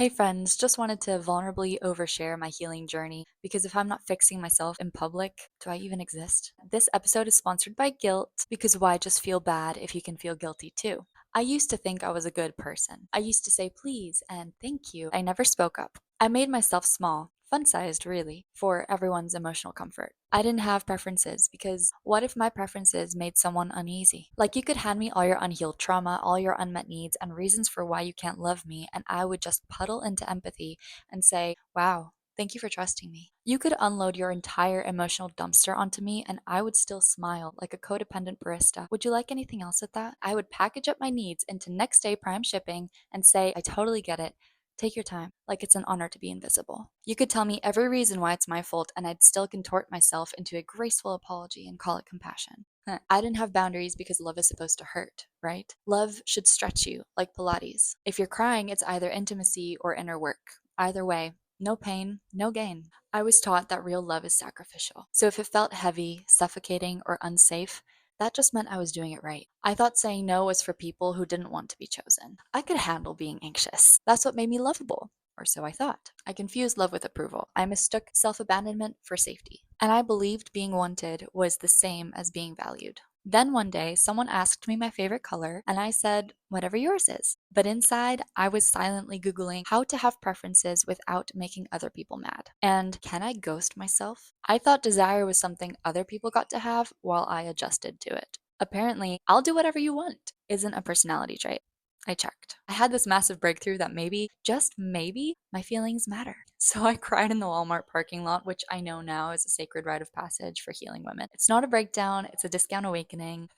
Hey friends, just wanted to vulnerably overshare my healing journey because if I'm not fixing myself in public, do I even exist? This episode is sponsored by guilt because why just feel bad if you can feel guilty too? I used to think I was a good person. I used to say please and thank you. I never spoke up. I made myself small, fun sized really, for everyone's emotional comfort. I didn't have preferences because what if my preferences made someone uneasy? Like you could hand me all your unhealed trauma, all your unmet needs, and reasons for why you can't love me, and I would just puddle into empathy and say, wow, thank you for trusting me. You could unload your entire emotional dumpster onto me, and I would still smile like a codependent barista. Would you like anything else with that? I would package up my needs into next day prime shipping and say, I totally get it. Take your time, like it's an honor to be invisible. You could tell me every reason why it's my fault, and I'd still contort myself into a graceful apology and call it compassion. I didn't have boundaries because love is supposed to hurt, right? Love should stretch you, like Pilates. If you're crying, it's either intimacy or inner work. Either way, no pain, no gain. I was taught that real love is sacrificial. So if it felt heavy, suffocating, or unsafe, that just meant I was doing it right. I thought saying no was for people who didn't want to be chosen. I could handle being anxious. That's what made me lovable. Or so I thought. I confused love with approval. I mistook self abandonment for safety. And I believed being wanted was the same as being valued. Then one day, someone asked me my favorite color, and I said, whatever yours is. But inside, I was silently Googling how to have preferences without making other people mad. And can I ghost myself? I thought desire was something other people got to have while I adjusted to it. Apparently, I'll do whatever you want isn't a personality trait. I checked. I had this massive breakthrough that maybe, just maybe, my feelings matter. So I cried in the Walmart parking lot, which I know now is a sacred rite of passage for healing women. It's not a breakdown, it's a discount awakening.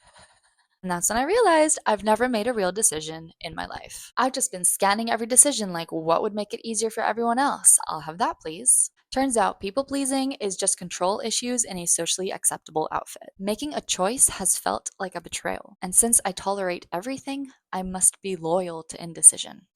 And that's when I realized I've never made a real decision in my life. I've just been scanning every decision like, what would make it easier for everyone else? I'll have that, please. Turns out people pleasing is just control issues in a socially acceptable outfit. Making a choice has felt like a betrayal. And since I tolerate everything, I must be loyal to indecision.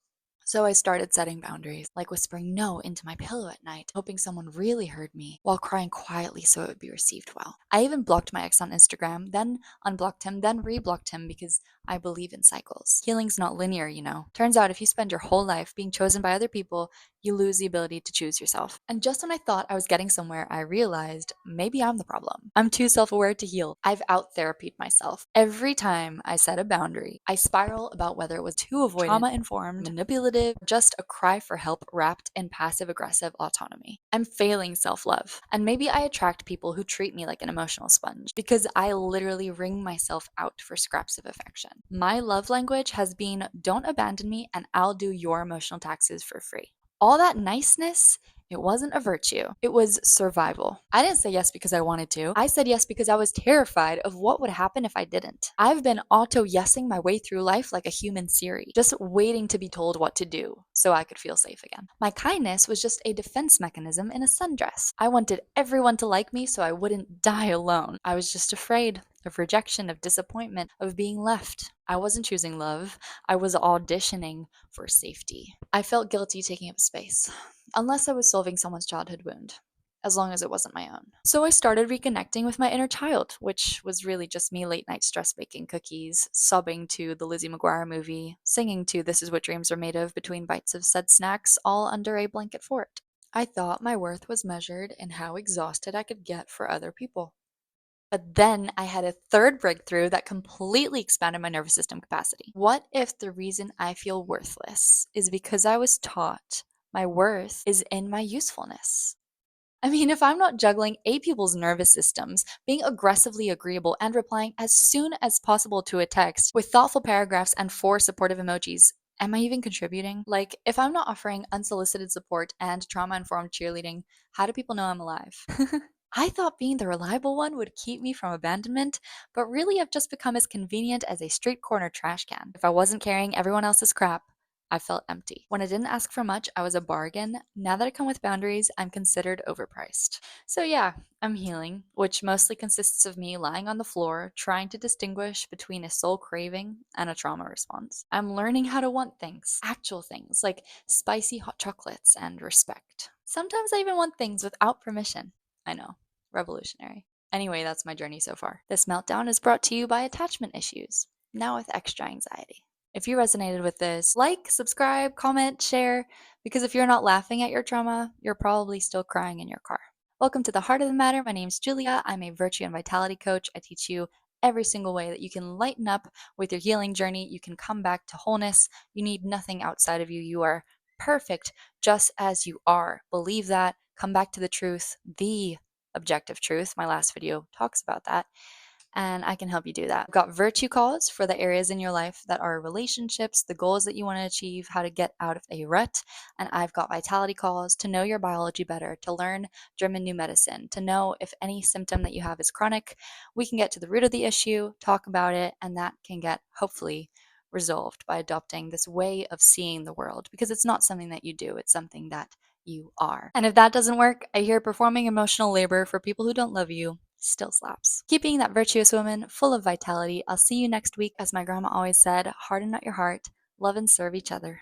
So I started setting boundaries, like whispering no into my pillow at night, hoping someone really heard me, while crying quietly so it would be received well. I even blocked my ex on Instagram, then unblocked him, then reblocked him because I believe in cycles. Healing's not linear, you know. Turns out if you spend your whole life being chosen by other people, you lose the ability to choose yourself. And just when I thought I was getting somewhere, I realized maybe I'm the problem. I'm too self aware to heal. I've out therapied myself. Every time I set a boundary, I spiral about whether it was too avoidant, trauma informed, manipulative, just a cry for help wrapped in passive aggressive autonomy. I'm failing self love. And maybe I attract people who treat me like an emotional sponge because I literally wring myself out for scraps of affection. My love language has been don't abandon me and I'll do your emotional taxes for free. All that niceness, it wasn't a virtue. It was survival. I didn't say yes because I wanted to. I said yes because I was terrified of what would happen if I didn't. I've been auto yesing my way through life like a human Siri, just waiting to be told what to do so I could feel safe again. My kindness was just a defense mechanism in a sundress. I wanted everyone to like me so I wouldn't die alone. I was just afraid of rejection, of disappointment, of being left. I wasn't choosing love. I was auditioning for safety. I felt guilty taking up space, unless I was solving someone's childhood wound, as long as it wasn't my own. So I started reconnecting with my inner child, which was really just me late night stress baking cookies, sobbing to the Lizzie McGuire movie, singing to This Is What Dreams Are Made Of between bites of said snacks, all under a blanket fort. I thought my worth was measured in how exhausted I could get for other people. But then I had a third breakthrough that completely expanded my nervous system capacity. What if the reason I feel worthless is because I was taught my worth is in my usefulness? I mean, if I'm not juggling eight people's nervous systems, being aggressively agreeable, and replying as soon as possible to a text with thoughtful paragraphs and four supportive emojis, am I even contributing? Like, if I'm not offering unsolicited support and trauma informed cheerleading, how do people know I'm alive? I thought being the reliable one would keep me from abandonment, but really I've just become as convenient as a street corner trash can. If I wasn't carrying everyone else's crap, I felt empty. When I didn't ask for much, I was a bargain. Now that I come with boundaries, I'm considered overpriced. So yeah, I'm healing, which mostly consists of me lying on the floor, trying to distinguish between a soul craving and a trauma response. I'm learning how to want things, actual things, like spicy hot chocolates and respect. Sometimes I even want things without permission. I know, revolutionary. Anyway, that's my journey so far. This meltdown is brought to you by attachment issues, now with extra anxiety. If you resonated with this, like, subscribe, comment, share, because if you're not laughing at your trauma, you're probably still crying in your car. Welcome to the Heart of the Matter. My name's Julia. I'm a virtue and vitality coach. I teach you every single way that you can lighten up with your healing journey. You can come back to wholeness. You need nothing outside of you. You are perfect just as you are. Believe that. Come back to the truth, the objective truth. My last video talks about that, and I can help you do that. I've got virtue calls for the areas in your life that are relationships, the goals that you want to achieve, how to get out of a rut. And I've got vitality calls to know your biology better, to learn German new medicine, to know if any symptom that you have is chronic. We can get to the root of the issue, talk about it, and that can get hopefully resolved by adopting this way of seeing the world, because it's not something that you do, it's something that you are. And if that doesn't work, I hear performing emotional labor for people who don't love you still slaps. Keep being that virtuous woman, full of vitality. I'll see you next week. As my grandma always said, harden not your heart, love and serve each other.